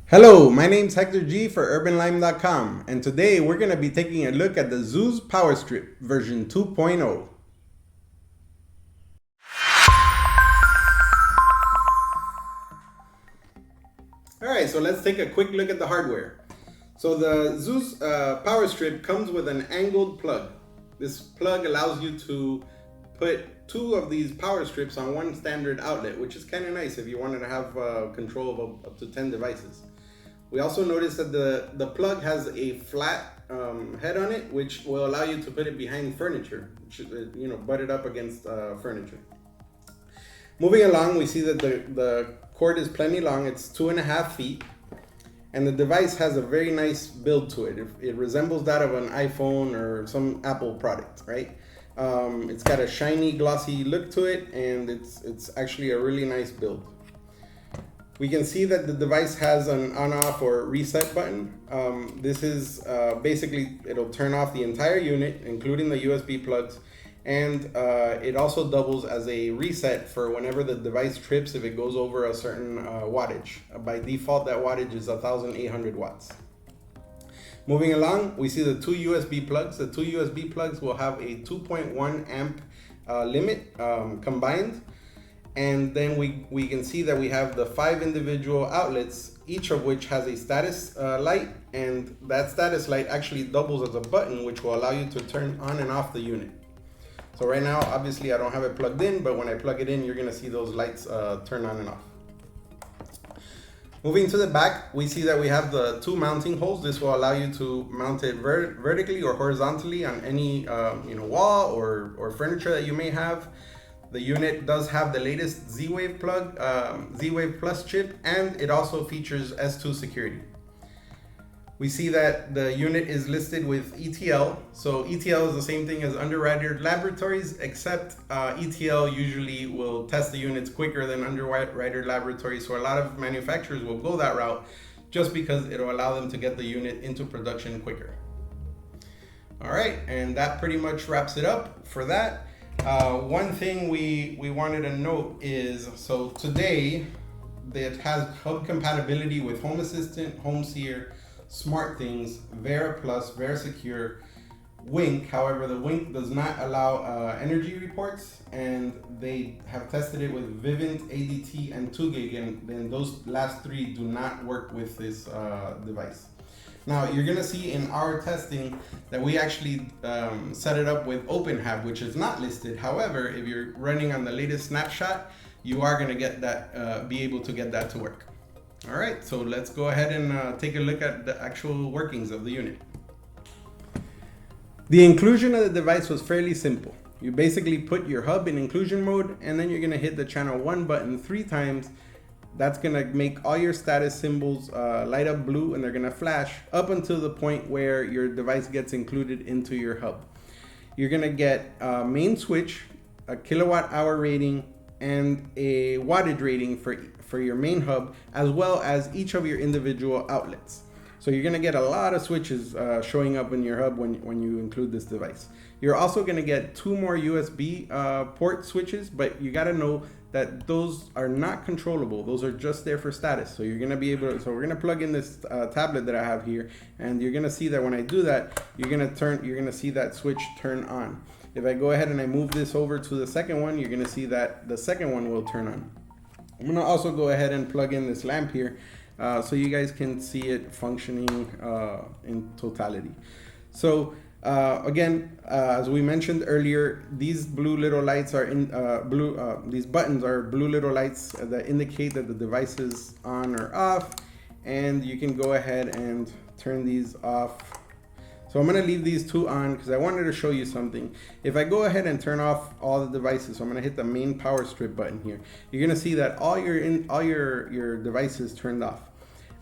Hello, my name's Hector G for UrbanLime.com, and today we're going to be taking a look at the zooZ Power Strip version 2.0. Alright, so let's take a quick look at the hardware. So the zooZ Power Strip comes with an angled plug. This plug allows you to put two of these power strips on one standard outlet, which is kind of nice if you wanted to have control of up to 10 devices. We also noticed that the plug has a flat head on it, which will allow you to put it behind furniture, butt it up against furniture. Moving along, we see that the cord is plenty long. It's 2.5 feet, and the device has a very nice build to it. It resembles that of an iPhone or some Apple product, right? It's got a shiny, glossy look to it, and it's actually a really nice build. We can see that the device has an on-off or reset button. This is basically, it'll turn off the entire unit, including the USB plugs, and it also doubles as a reset for whenever the device trips if it goes over a certain wattage. By default, that wattage is 1,800 watts. Moving along, we see the two USB plugs. The two USB plugs will have a 2.1 amp limit combined. And then we can see that we have the 5 individual outlets, each of which has a status light, and that status light actually doubles as a button, which will allow you to turn on and off the unit. So right now, obviously I don't have it plugged in, but when I plug it in, you're gonna see those lights turn on and off. Moving to the back, we see that we have the 2 mounting holes. This will allow you to mount it vertically or horizontally on any wall or furniture that you may have. The unit does have the latest Z-Wave plug, Z-Wave Plus chip, and it also features S2 security. We see that the unit is listed with ETL. So ETL is the same thing as Underwriter Laboratories, except ETL usually will test the units quicker than Underwriter Laboratories. So a lot of manufacturers will go that route just because it'll allow them to get the unit into production quicker. All right, and that pretty much wraps it up for that. One thing we wanted to note is, so today it has hub compatibility with Home Assistant, Home Seer, SmartThings, Vera Plus, Vera Secure, Wink. However, the Wink does not allow energy reports, and they have tested it with Vivint, ADT, and 2GIG, and then those last 3 do not work with this device. Now, you're gonna see in our testing that we actually set it up with OpenHAB, which is not listed. However, if you're running on the latest snapshot, you are gonna get that, be able to get that to work. All right, so let's go ahead and take a look at the actual workings of the unit. The inclusion of the device was fairly simple. You basically put your hub in inclusion mode, and then you're gonna hit the channel 1 button 3 times. That's gonna make all your status symbols light up blue, and they're gonna flash up until the point where your device gets included into your hub. You're gonna get a main switch, a kilowatt hour rating, and a wattage rating for your main hub, as well as each of your individual outlets. So you're gonna get a lot of switches showing up in your hub when you include this device. You're also gonna get 2 more USB port switches, but you gotta know that those are not controllable. Those are just there for status. So you're gonna be able to, so we're gonna plug in this tablet that I have here, and you're gonna see that when I do that, you're gonna see that switch turn on. If I go ahead and I move this over to the second one, you're gonna see that the second one will turn on. I'm gonna also go ahead and plug in this lamp here so you guys can see it functioning in totality. So again, as we mentioned earlier, these blue little lights are these buttons are blue little lights that indicate that the device is on or off, and you can go ahead and turn these off. So I'm gonna leave these 2 on because I wanted to show you something. If I go ahead and turn off all the devices, so I'm gonna hit the main power strip button here, you're gonna see that all your devices turned off.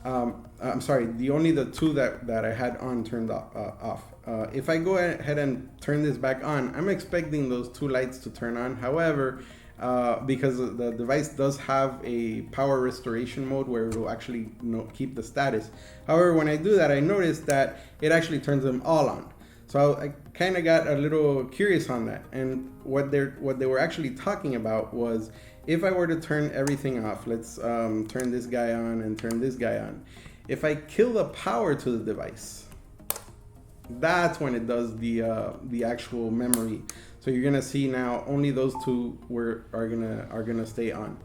I'm sorry, only the 2 that I had on turned off. If I go ahead and turn this back on, I'm expecting those 2 lights to turn on. However, because the device does have a power restoration mode where it will actually keep the status. However, when I do that, I noticed that it actually turns them all on. So I kind of got a little curious on that. And what they were actually talking about was, if I were to turn everything off, let's turn this guy on and turn this guy on. If I kill the power to the device, that's when it does the actual memory. So you're gonna see now only those two are gonna stay on.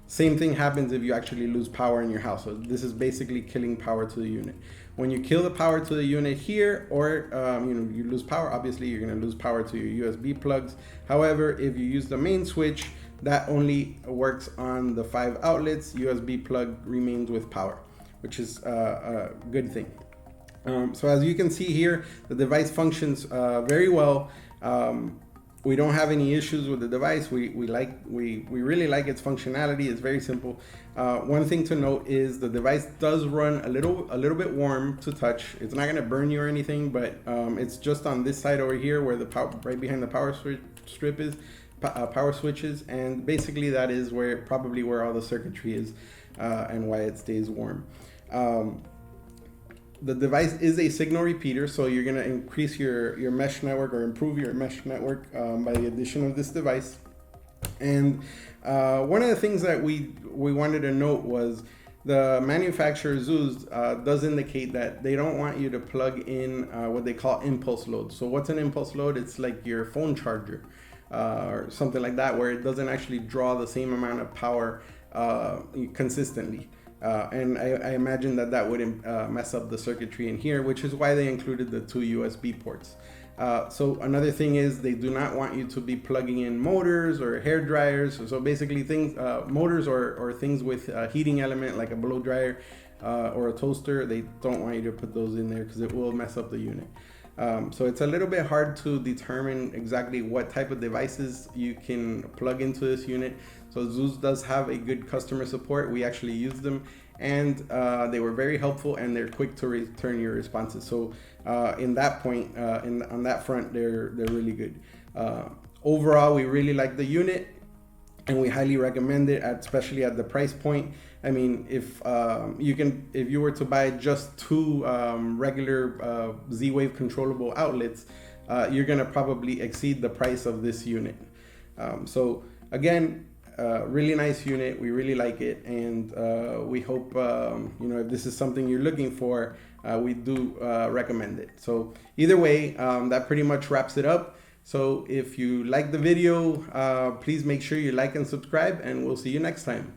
Same thing happens if you actually lose power in your house. So this is basically killing power to the unit. When you kill the power to the unit here, or you lose power, obviously you're gonna lose power to your USB plugs. However, if you use the main switch, that only works on the 5 outlets. USB plug remains with power, which is a good thing. So as you can see here, the device functions very well. We don't have any issues with the device. We really like its functionality. It's very simple. One thing to note is the device does run a little bit warm to touch. It's not gonna burn you or anything, but it's just on this side over here where the right behind the power strip is, power switches, and basically that is probably where all the circuitry is and why it stays warm. The device is a signal repeater, so you're going to increase your mesh network or improve your mesh network by the addition of this device. And one of the things that we wanted to note was the manufacturer zooZ does indicate that they don't want you to plug in what they call impulse load. So what's an impulse load? It's like your phone charger or something like that, where it doesn't actually draw the same amount of power consistently. And I imagine that would mess up the circuitry in here, which is why they included the 2 USB ports. So another thing is they do not want you to be plugging in motors or hair dryers. So basically things, motors or things with a heating element like a blow dryer or a toaster, they don't want you to put those in there because it will mess up the unit. So it's a little bit hard to determine exactly what type of devices you can plug into this unit. So zooZ does have a good customer support. We actually use them, and they were very helpful, and they're quick to return your responses. So in that point, on that front, they're really good. Overall, we really like the unit, and we highly recommend it, especially at the price point. I mean, if you were to buy just 2 regular Z-Wave controllable outlets, you're gonna probably exceed the price of this unit. So again, really nice unit. We really like it, and we hope if this is something you're looking for, we do recommend it. So either way, that pretty much wraps it up. So if you like the video, please make sure you like and subscribe, and we'll see you next time.